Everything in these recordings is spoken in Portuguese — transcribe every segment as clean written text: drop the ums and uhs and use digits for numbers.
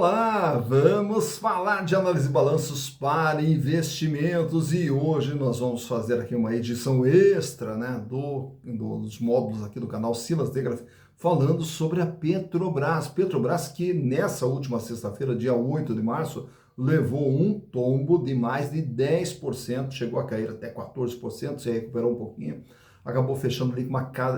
Olá, vamos falar de análise de balanços para investimentos e hoje nós vamos fazer aqui uma edição extra, né, dos módulos aqui do canal Silas Degraf, falando sobre a Petrobras. Petrobras que nessa última sexta-feira, dia 8 de março, levou um tombo de mais de 10%, chegou a cair até 14%, se recuperou um pouquinho, acabou fechando ali com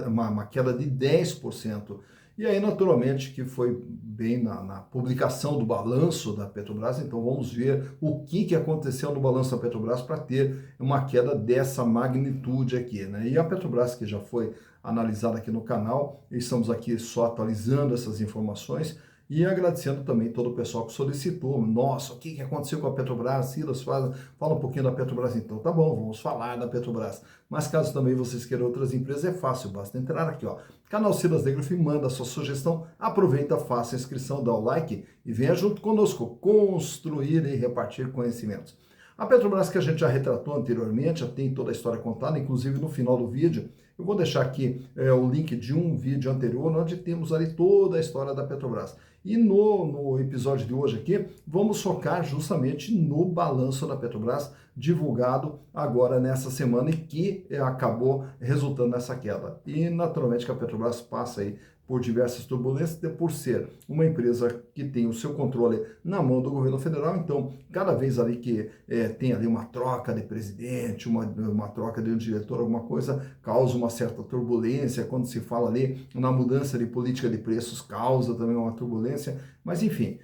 uma queda de 10%. E aí, naturalmente, que foi bem na publicação do balanço da Petrobras, então vamos ver o que aconteceu no balanço da Petrobras para ter uma queda dessa magnitude aqui, né? E a Petrobras, que já foi analisada aqui no canal, estamos aqui só atualizando essas informações e agradecendo também todo o pessoal que solicitou. Nossa, o que aconteceu com a Petrobras? Silas, fala um pouquinho da Petrobras então. Tá bom, vamos falar da Petrobras. Mas caso também vocês queiram outras empresas, é fácil, basta entrar aqui, ó. Canal Silas Degraf, manda a sua sugestão, aproveita, faça a inscrição, dá o like e venha junto conosco construir e repartir conhecimentos. A Petrobras, que a gente já retratou anteriormente, já tem toda a história contada, inclusive no final do vídeo, eu vou deixar aqui o link de um vídeo anterior, onde temos ali toda a história da Petrobras. E no episódio de hoje aqui, vamos focar justamente no balanço da Petrobras, divulgado agora nessa semana e que acabou resultando nessa queda. E naturalmente que a Petrobras passa aí por diversas turbulências, por ser uma empresa que tem o seu controle na mão do governo federal, então cada vez ali que tem ali uma troca de presidente, uma troca de um diretor, alguma coisa, causa uma certa turbulência, quando se fala ali na mudança de política de preços, causa também uma turbulência, mas enfim,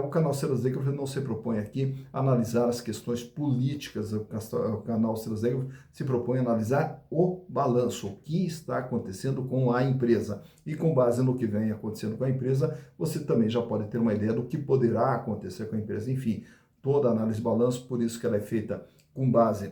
o canal Silas Degraf não se propõe aqui a analisar as questões políticas, o canal Silas Degraf se propõe a analisar o balanço, o que está acontecendo com a empresa. E com base no que vem acontecendo com a empresa, você também já pode ter uma ideia do que poderá acontecer com a empresa. Enfim, toda a análise de balanço, por isso que ela é feita com base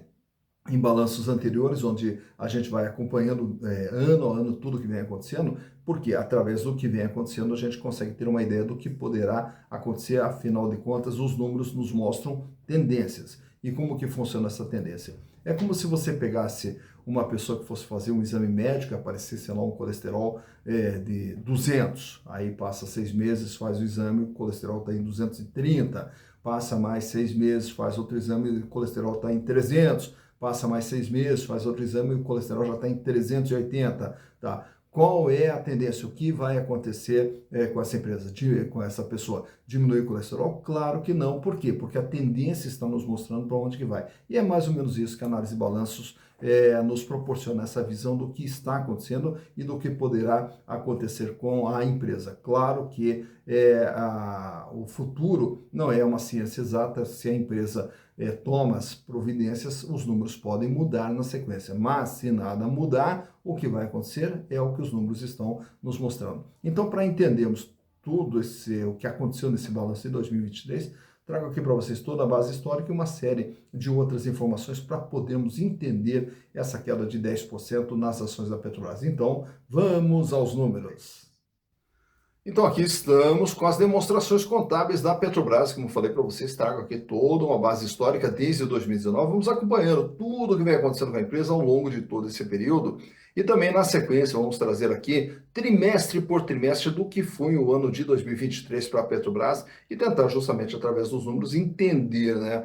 em balanços anteriores, onde a gente vai acompanhando ano a ano tudo que vem acontecendo, porque através do que vem acontecendo a gente consegue ter uma ideia do que poderá acontecer, afinal de contas os números nos mostram tendências. E como que funciona essa tendência? É como se você pegasse uma pessoa que fosse fazer um exame médico, aparecesse lá um colesterol de 200, aí passa 6 meses, faz o exame, o colesterol está em 230, passa mais 6 meses, faz outro exame, o colesterol está em 300, passa mais 6 meses, faz outro exame e o colesterol já está em 380, tá? Qual é a tendência? O que vai acontecer com essa empresa, com essa pessoa? Diminuir o colesterol? Claro que não. Por quê? Porque a tendência está nos mostrando para onde que vai. E é mais ou menos isso que a análise de balanços nos proporciona, essa visão do que está acontecendo e do que poderá acontecer com a empresa. Claro que o futuro não é uma ciência exata. Se a empresa toma as providências, os números podem mudar na sequência, mas se nada mudar, o que vai acontecer é o que os números estão nos mostrando. Então, para entendermos tudo o que aconteceu nesse balanço de 2023, trago aqui para vocês toda a base histórica e uma série de outras informações para podermos entender essa queda de 10% nas ações da Petrobras. Então, vamos aos números. Então aqui estamos com as demonstrações contábeis da Petrobras, como eu falei para vocês, trago aqui toda uma base histórica desde 2019, vamos acompanhando tudo o que vem acontecendo com a empresa ao longo de todo esse período e também na sequência vamos trazer aqui trimestre por trimestre do que foi o ano de 2023 para a Petrobras e tentar justamente através dos números entender, né,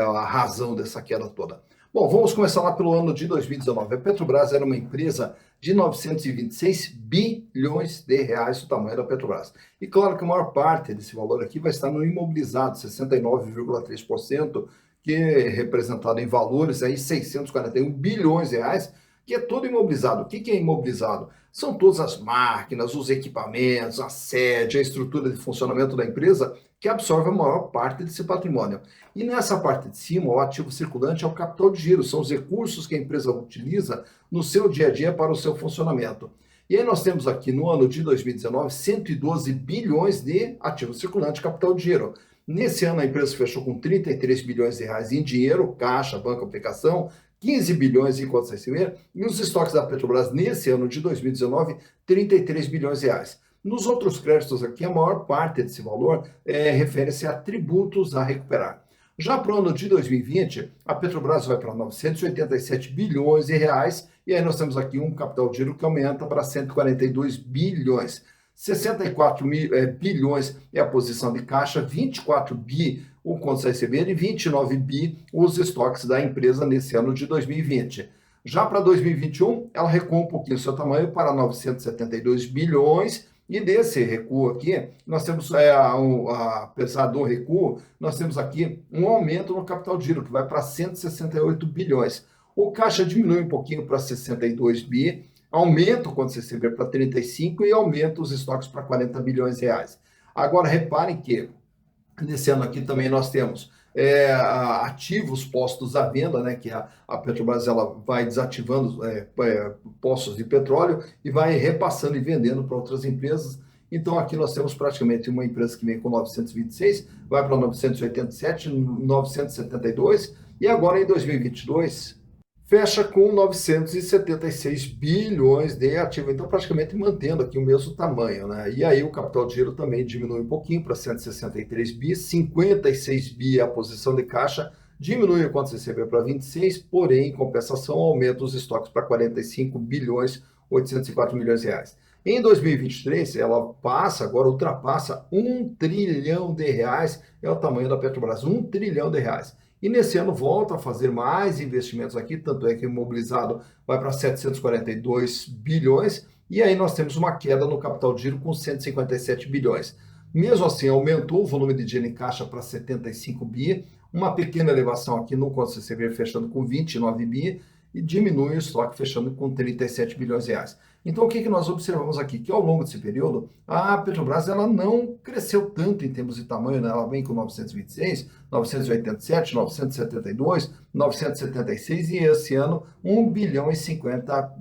a razão dessa queda toda. Bom, vamos começar lá pelo ano de 2019. A Petrobras era uma empresa de 926 bilhões de reais, o tamanho da Petrobras. E claro que a maior parte desse valor aqui vai estar no imobilizado, 69,3%, que é representado em valores aí 641 bilhões de reais, que é todo imobilizado. O que é imobilizado? São todas as máquinas, os equipamentos, a sede, a estrutura de funcionamento da empresa que absorve a maior parte desse patrimônio. E nessa parte de cima, o ativo circulante é o capital de giro, são os recursos que a empresa utiliza no seu dia a dia para o seu funcionamento. E aí nós temos aqui no ano de 2019 112 bilhões de ativo circulante, capital de giro. Nesse ano a empresa fechou com 33 bilhões de reais em dinheiro, caixa, banco, aplicação, 15 bilhões em contas a receber, e os estoques da Petrobras nesse ano de 2019, 33 bilhões de reais. Nos outros créditos aqui, a maior parte desse valor refere-se a tributos a recuperar. Já para o ano de 2020, a Petrobras vai para 987 bilhões de reais, e aí nós temos aqui um capital de giro que aumenta para 142 bilhões. bilhões é a posição de caixa, 24 bi o contas a receber e 29 bi os estoques da empresa nesse ano de 2020. Já para 2021, ela recuou um pouquinho seu tamanho para 972 bilhões, e desse recuo aqui, nós temos, apesar do recuo, nós temos aqui um aumento no capital de giro, que vai para 168 bilhões. O caixa diminui um pouquinho para 62 bi, aumenta o contas a receber para 35 e aumenta os estoques para 40 bilhões de reais. Agora, reparem que nesse ano aqui também nós temos ativos postos à venda, né, que a Petrobras ela vai desativando postos de petróleo e vai repassando e vendendo para outras empresas. Então aqui nós temos praticamente uma empresa que vem com 926, vai para 987, 972 e agora em 2022 fecha com 976 bilhões de ativo, então praticamente mantendo aqui o mesmo tamanho, né? E aí o capital de giro também diminui um pouquinho para 163 bi, 56 bi é a posição de caixa, diminui o contas a receber para 26, porém, em compensação, aumenta os estoques para 45 bilhões, 804 milhões de reais. Em 2023, ela ultrapassa 1 trilhão de reais, é o tamanho da Petrobras, 1 trilhão de reais. E nesse ano volta a fazer mais investimentos aqui, tanto é que o imobilizado vai para 742 bilhões, e aí nós temos uma queda no capital de giro com 157 bilhões. Mesmo assim, aumentou o volume de dinheiro em caixa para 75 bi, uma pequena elevação aqui no contas a receber fechando com 29 bi, e diminui o estoque fechando com 37 bilhões de reais. Então, o que nós observamos aqui? Que ao longo desse período, a Petrobras ela não cresceu tanto em termos de tamanho, né? Ela vem com 926, 987, 972, 976 e esse ano 1 bilhão e 50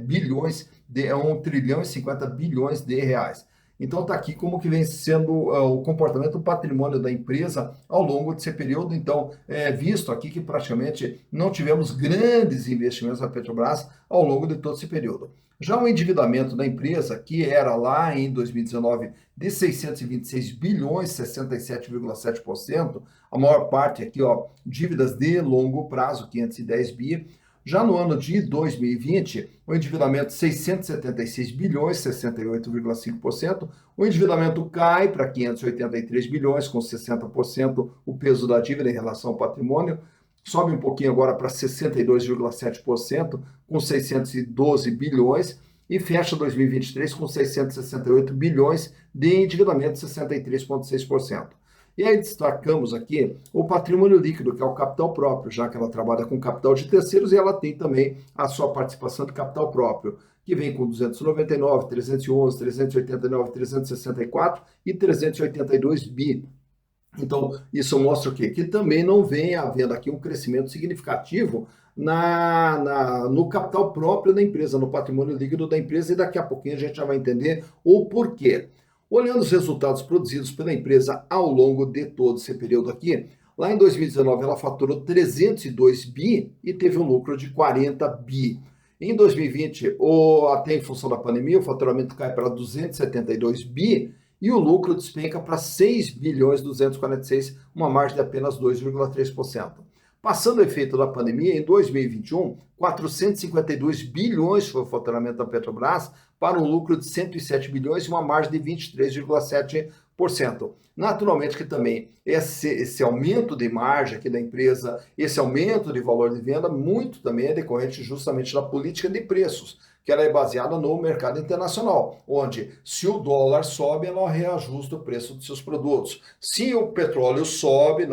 bilhões, 1 trilhão e 50 bilhões de reais. Então está aqui como que vem sendo o comportamento, o patrimônio da empresa ao longo desse período. Então, visto aqui que praticamente não tivemos grandes investimentos na Petrobras ao longo de todo esse período. Já o endividamento da empresa, que era lá em 2019 de 626 bilhões, 67,7%, a maior parte aqui, dívidas de longo prazo, 510 bi. Já no ano de 2020, o endividamento 676 bilhões, 68,5%. O endividamento cai para 583 bilhões, com 60% o peso da dívida em relação ao patrimônio. Sobe um pouquinho agora para 62,7%, com 612 bilhões. E fecha 2023 com 668 bilhões de endividamento, 63,6%. E aí destacamos aqui o patrimônio líquido, que é o capital próprio, já que ela trabalha com capital de terceiros e ela tem também a sua participação de capital próprio, que vem com 299, 311, 389, 364 e 382 bi. Então, isso mostra o quê? Que também não vem havendo aqui um crescimento significativo no capital próprio da empresa, no patrimônio líquido da empresa, e daqui a pouquinho a gente já vai entender o porquê. Olhando os resultados produzidos pela empresa ao longo de todo esse período aqui, lá em 2019 ela faturou 302 bi e teve um lucro de 40 bi. Em 2020, até em função da pandemia, o faturamento cai para 272 bi e o lucro despenca para 6 bilhões 246, uma margem de apenas 2,3%. Passando o efeito da pandemia, em 2021, 452 bilhões foi o faturamento da Petrobras, para um lucro de 107 bilhões e uma margem de 23,7%. Naturalmente que também esse aumento de margem aqui da empresa, esse aumento de valor de venda, muito também é decorrente justamente da política de preços, que ela é baseada no mercado internacional, onde se o dólar sobe, ela reajusta o preço dos seus produtos. Se o petróleo sobe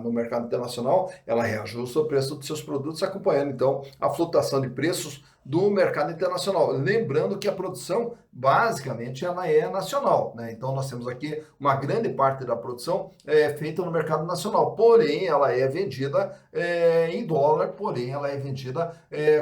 no mercado internacional, ela reajusta o preço dos seus produtos, acompanhando então a flutuação de preços do mercado internacional. Lembrando que a produção, basicamente, ela é nacional, né? Então, nós temos aqui uma grande parte da produção feita no mercado nacional, porém, ela é vendida em dólar, porém, ela é vendida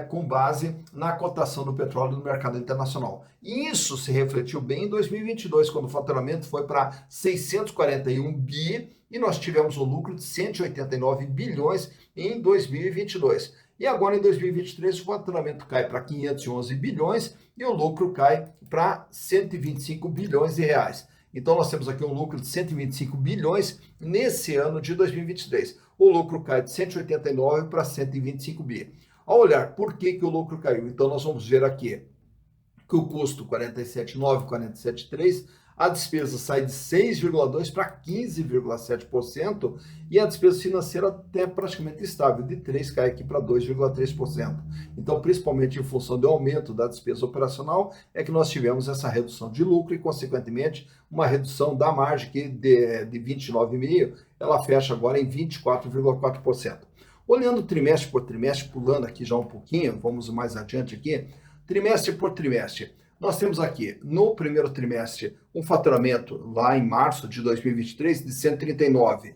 com base na cotação do petróleo no mercado internacional. Isso se refletiu bem em 2022, quando o faturamento foi para 641 bi e nós tivemos um lucro de 189 bilhões em 2022. E agora, em 2023, o faturamento cai para 511 bilhões e o lucro cai para 125 bilhões de reais. Então, nós temos aqui um lucro de 125 bilhões nesse ano de 2023. O lucro cai de 189 para 125 bi. Ao olhar por que o lucro caiu, então nós vamos ver aqui que o custo 47,9, 47,3, a despesa sai de 6,2 para 15,7% e a despesa financeira até praticamente estável, de 3 cai aqui para 2,3%. Então, principalmente em função do aumento da despesa operacional, é que nós tivemos essa redução de lucro e, consequentemente, uma redução da margem que de 29,5%, ela fecha agora em 24,4%. Olhando trimestre por trimestre, pulando aqui já um pouquinho, vamos mais adiante aqui, trimestre por trimestre. Nós temos aqui, no primeiro trimestre, um faturamento lá em março de 2023 de 139.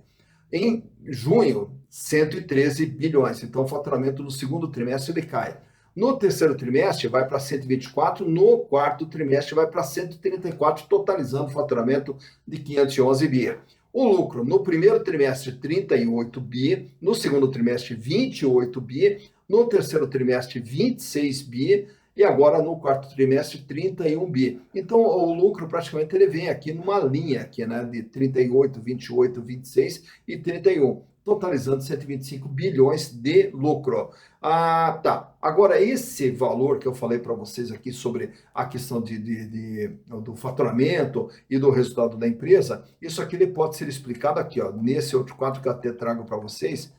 Em junho, 113 bilhões. Então, o faturamento no segundo trimestre ele cai. No terceiro trimestre, vai para 124. No quarto trimestre, vai para 134, totalizando o faturamento de 511 bi. O lucro, no primeiro trimestre, 38 bi. No segundo trimestre, 28 bi. No terceiro trimestre, 26 bi. E agora no quarto trimestre 31 bi. Então o lucro praticamente ele vem aqui numa linha aqui, né, de 38, 28, 26 e 31, totalizando 125 bilhões de lucro. Ah, tá. Agora esse valor que eu falei para vocês aqui sobre a questão do faturamento e do resultado da empresa, isso aqui ele pode ser explicado aqui, ó, nesse outro quadro que eu até trago para vocês,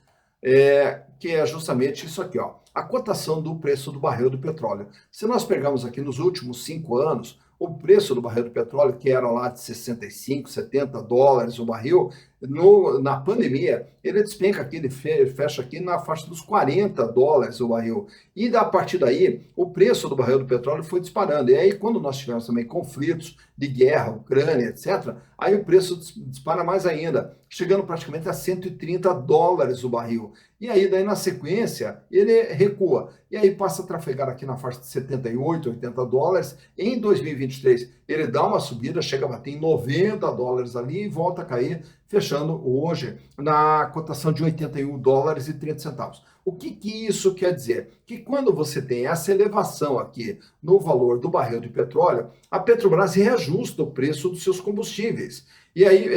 que é justamente isso aqui, ó, a cotação do preço do barril do petróleo. Se nós pegarmos aqui nos últimos 5 anos, o preço do barril do petróleo, que era lá de 65, 70 dólares o barril, na pandemia, ele despenca aqui, ele fecha aqui na faixa dos 40 dólares o barril. E a partir daí, o preço do barril do petróleo foi disparando. E aí, quando nós tivemos também conflitos de guerra, Ucrânia, etc., aí o preço dispara mais ainda, chegando praticamente a 130 dólares o barril. E aí, daí na sequência, ele recua. E aí passa a trafegar aqui na faixa de 78, 80 dólares. Em 2023, ele dá uma subida, chega a bater em 90 dólares ali e volta a cair, fechando hoje na cotação de 81 dólares e 30 centavos. O que isso quer dizer? Que quando você tem essa elevação aqui no valor do barril de petróleo, a Petrobras reajusta o preço dos seus combustíveis. E aí,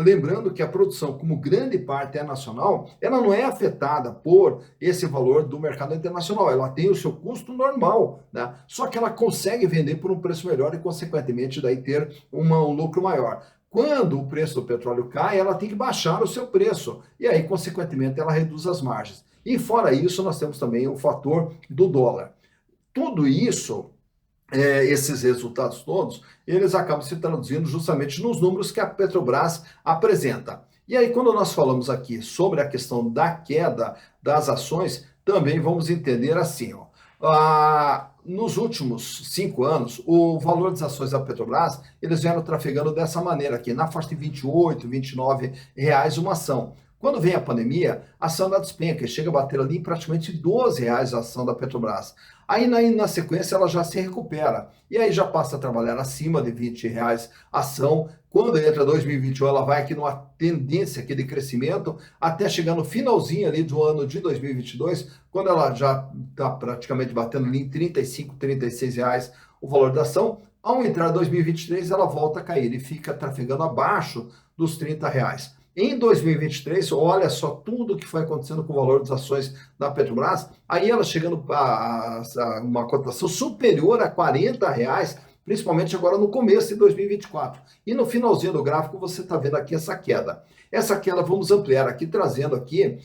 lembrando que a produção, como grande parte é nacional, ela não é afetada por esse valor do mercado internacional, ela tem o seu custo normal, né? Só que ela consegue vender por um preço melhor e, consequentemente, daí ter um lucro maior. Quando o preço do petróleo cai, ela tem que baixar o seu preço, e aí, consequentemente, ela reduz as margens. E fora isso, nós temos também o fator do dólar. Tudo isso, esses resultados todos, eles acabam se traduzindo justamente nos números que a Petrobras apresenta. E aí, quando nós falamos aqui sobre a questão da queda das ações, também vamos entender assim, ó. Nos últimos 5 anos, o valor das ações da Petrobras, eles vieram trafegando dessa maneira aqui, na faixa de 28, 29 reais uma ação. Quando vem a pandemia, a ação da despenca chega a bater ali em praticamente 12 reais a ação da Petrobras. Aí na sequência ela já se recupera e aí já passa a trabalhar acima de 20 reais a ação. Quando entra 2021, ela vai aqui numa tendência aqui de crescimento até chegar no finalzinho ali do ano de 2022, quando ela já está praticamente batendo ali em 35, 36 reais o valor da ação. Ao entrar 2023, ela volta a cair e fica trafegando abaixo dos 30 reais. Em 2023, olha só tudo que foi acontecendo com o valor das ações da Petrobras, aí ela chegando a uma cotação superior a 40 reais, principalmente agora no começo de 2024. E no finalzinho do gráfico você está vendo aqui essa queda. Essa queda vamos ampliar aqui, trazendo aqui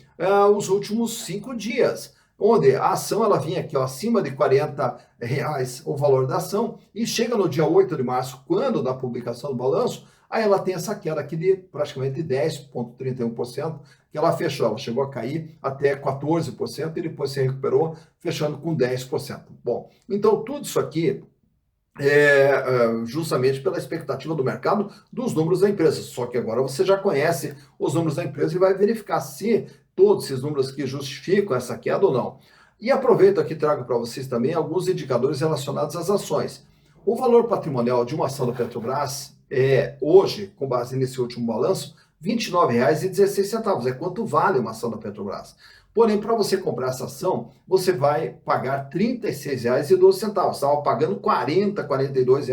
os últimos 5 dias, onde a ação ela vinha aqui ó, acima de 40 reais o valor da ação, e chega no dia 8 de março, quando da publicação do balanço, aí ela tem essa queda aqui de praticamente 10,31%, que ela fechou, ela chegou a cair até 14% e depois se recuperou, fechando com 10%. Bom, então tudo isso aqui justamente pela expectativa do mercado dos números da empresa. Só que agora você já conhece os números da empresa e vai verificar se todos esses números aqui justificam essa queda ou não. E aproveito aqui e trago para vocês também alguns indicadores relacionados às ações. O valor patrimonial de uma ação da Petrobras hoje, com base nesse último balanço, R$ 29,16. É quanto vale uma ação da Petrobras. Porém, para você comprar essa ação, você vai pagar R$ 36,12. Estava pagando R$ 40, R$ 42.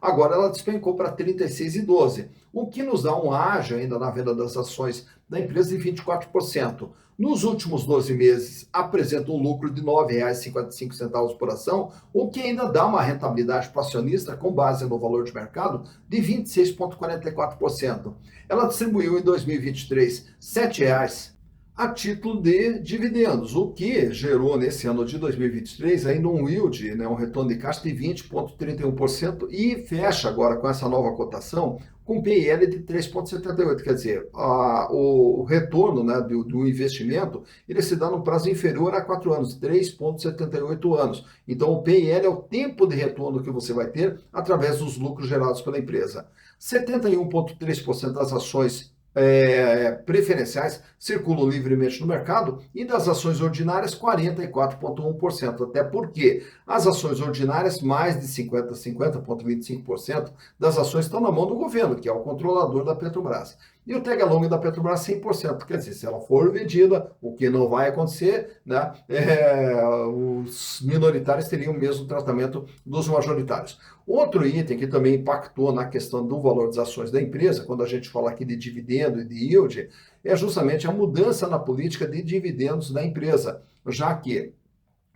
Agora ela despencou para R$ 36,12, o que nos dá um ágio ainda na venda das ações da empresa de 24%. Nos últimos 12 meses, apresenta um lucro de R$ 9,55 por ação, o que ainda dá uma rentabilidade para o acionista, com base no valor de mercado, de 26,44%. Ela distribuiu em 2023 R$ 7,00 a título de dividendos, o que gerou nesse ano de 2023 ainda um yield, né, um retorno de caixa de 20,31% e fecha agora com essa nova cotação com PL de 3,78, quer dizer, o retorno, né, do investimento, ele se dá num prazo inferior a 4 anos, 3,78 anos. Então o PL é o tempo de retorno que você vai ter através dos lucros gerados pela empresa. 71,3% das ações preferenciais circulam livremente no mercado e das ações ordinárias 44,1%, até porque as ações ordinárias, mais de 50,25% das ações estão na mão do governo, que é o controlador da Petrobras. E o tag along da Petrobras 100%, quer dizer, se ela for vendida, o que não vai acontecer, né, os minoritários teriam o mesmo tratamento dos majoritários. Outro item que também impactou na questão do valor das ações da empresa, quando a gente fala aqui de dividendo e de yield, é justamente a mudança na política de dividendos da empresa, já que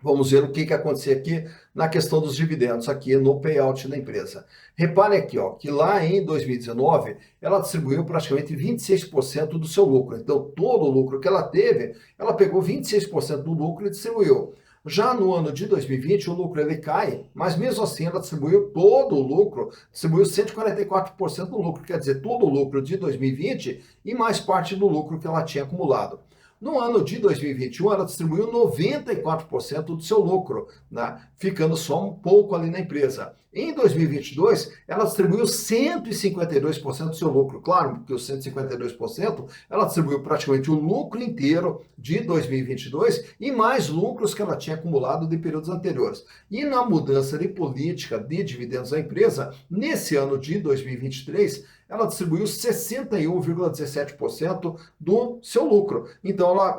vamos ver o que acontecer aqui na questão dos dividendos, aqui no payout da empresa. Repare aqui, ó, que lá em 2019, ela distribuiu praticamente 26% do seu lucro. Então, todo o lucro que ela teve, ela pegou 26% do lucro e distribuiu. Já no ano de 2020, o lucro ele cai, mas mesmo assim ela distribuiu todo o lucro, distribuiu 144% do lucro, quer dizer, todo o lucro de 2020 e mais parte do lucro que ela tinha acumulado. No ano de 2021, ela distribuiu 94% do seu lucro, né? Ficando só um pouco ali na empresa. Em 2022, ela distribuiu 152% do seu lucro. Claro que os 152%, ela distribuiu praticamente o lucro inteiro de 2022 e mais lucros que ela tinha acumulado de períodos anteriores. E na mudança de política de dividendos da empresa, nesse ano de 2023, ela distribuiu 61,17% do seu lucro. Então, ela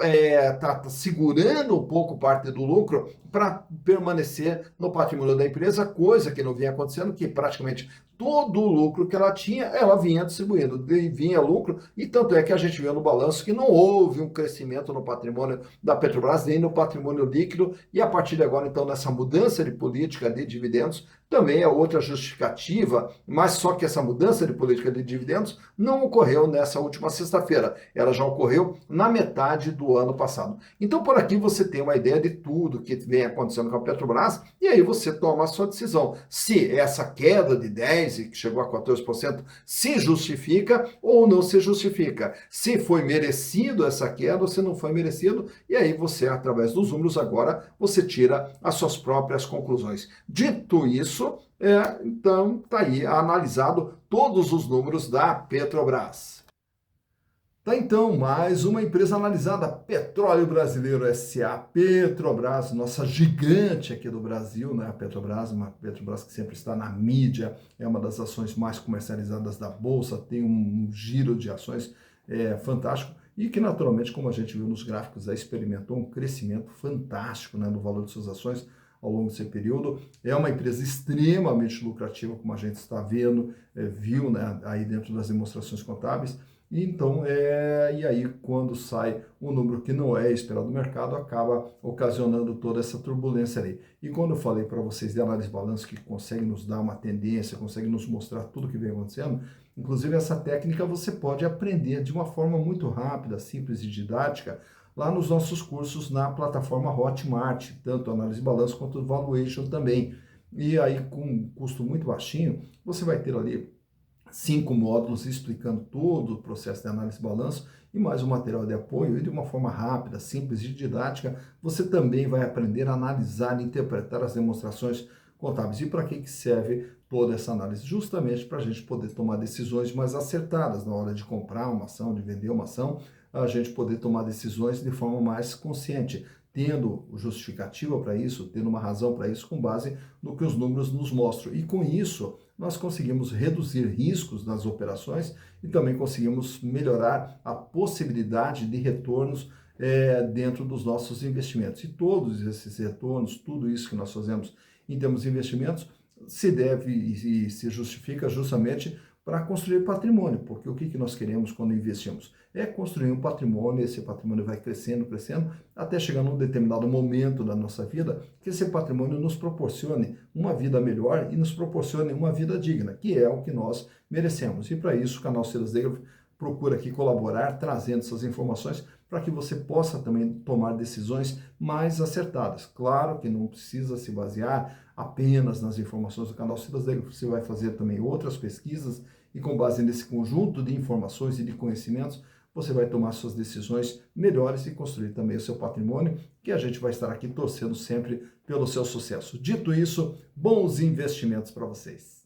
está segurando um pouco parte do lucro para permanecer no patrimônio da empresa, coisa que não vinha acontecendo, que praticamente todo o lucro que ela tinha, ela vinha distribuindo, vinha lucro, e tanto é que a gente viu no balanço que não houve um crescimento no patrimônio da Petrobras, nem no patrimônio líquido, e a partir de agora, então, nessa mudança de política de dividendos, também é outra justificativa, mas só que essa mudança de política de dividendos não ocorreu nessa última sexta-feira, ela já ocorreu na metade do ano passado. Então, por aqui você tem uma ideia de tudo que vem acontecendo com a Petrobras, e aí você toma a sua decisão. Se essa queda de 10% que chegou a 14% se justifica ou não se justifica. Se foi merecido essa queda ou se não foi merecido, e aí você, através dos números, agora você tira as suas próprias conclusões. Dito isso, então está aí analisado todos os números da Petrobras. Tá então, mais uma empresa analisada, Petróleo Brasileiro S.A., Petrobras, nossa gigante aqui do Brasil, né? A Petrobras, uma Petrobras que sempre está na mídia, é uma das ações mais comercializadas da Bolsa, tem um giro de ações fantástico e que naturalmente, como a gente viu nos gráficos, experimentou um crescimento fantástico, né, no valor de suas ações ao longo desse período. É uma empresa extremamente lucrativa, como a gente está vendo, viu, né, aí dentro das demonstrações contábeis. Então, e aí quando sai um número que não é esperado do mercado, acaba ocasionando toda essa turbulência ali. E quando eu falei para vocês de análise de balanço, que consegue nos dar uma tendência, consegue nos mostrar tudo que vem acontecendo, inclusive essa técnica você pode aprender de uma forma muito rápida, simples e didática, lá nos nossos cursos na plataforma Hotmart, tanto análise de balanço quanto valuation também. E aí com um custo muito baixinho, você vai ter ali 5 módulos explicando todo o processo de análise de balanço e mais um material de apoio, e de uma forma rápida, simples e didática, você também vai aprender a analisar e interpretar as demonstrações contábeis. E para que serve toda essa análise? Justamente para a gente poder tomar decisões mais acertadas na hora de comprar uma ação, de vender uma ação, a gente poder tomar decisões de forma mais consciente, tendo justificativa para isso, tendo uma razão para isso, com base no que os números nos mostram. E com isso, nós conseguimos reduzir riscos nas operações e também conseguimos melhorar a possibilidade de retornos dentro dos nossos investimentos. E todos esses retornos, tudo isso que nós fazemos em termos de investimentos, se deve e se justifica justamente para construir patrimônio, porque o que nós queremos quando investimos? É construir um patrimônio, esse patrimônio vai crescendo, crescendo, até chegar num determinado momento da nossa vida, que esse patrimônio nos proporcione uma vida melhor e nos proporcione uma vida digna, que é o que nós merecemos. E para isso o canal Silas Degraf procura aqui colaborar, trazendo essas informações para que você possa também tomar decisões mais acertadas. Claro que não precisa se basear apenas nas informações do canal Silas Degraf, você vai fazer também outras pesquisas e com base nesse conjunto de informações e de conhecimentos, você vai tomar suas decisões melhores e construir também o seu patrimônio, que a gente vai estar aqui torcendo sempre pelo seu sucesso. Dito isso, bons investimentos para vocês.